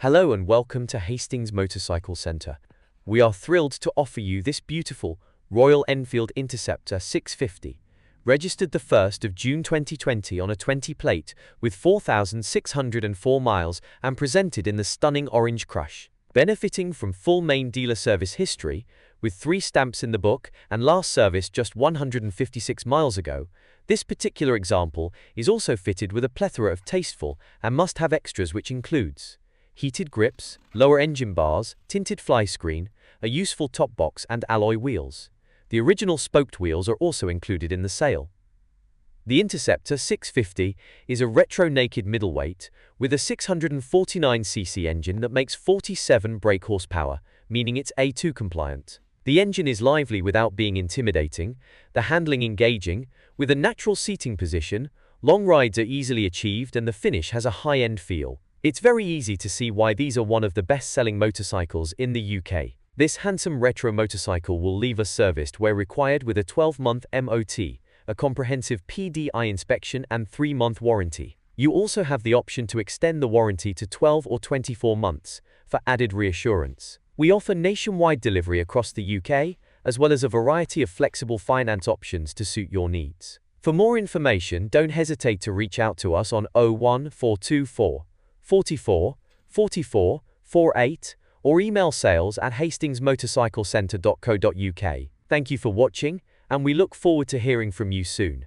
Hello and welcome to Hastings Motorcycle Centre. We are thrilled to offer you this beautiful Royal Enfield Interceptor 650, registered the 1st of June 2020 on a 20 plate with 4,604 miles and presented in the stunning orange crush. Benefiting from full main dealer service history, with 3 stamps in the book and last service just 156 miles ago, this particular example is also fitted with a plethora of tasteful and must-have extras, which includes heated grips, lower engine bars, tinted fly screen, a useful top box and alloy wheels. The original spoked wheels are also included in the sale. The Interceptor 650 is a retro naked middleweight with a 649cc engine that makes 47 brake horsepower, meaning it's A2 compliant. The engine is lively without being intimidating, the handling engaging, with a natural seating position, long rides are easily achieved and the finish has a high-end feel. It's very easy to see why these are one of the best-selling motorcycles in the UK. This handsome retro motorcycle will leave us serviced where required with a 12-month MOT, a comprehensive PDI inspection and 3-month warranty. You also have the option to extend the warranty to 12 or 24 months for added reassurance. We offer nationwide delivery across the UK, as well as a variety of flexible finance options to suit your needs. For more information, don't hesitate to reach out to us on 01424 44 44 48 or email sales@hastingsmotorcyclecentre.co.uk. Thank you for watching, and we look forward to hearing from you soon.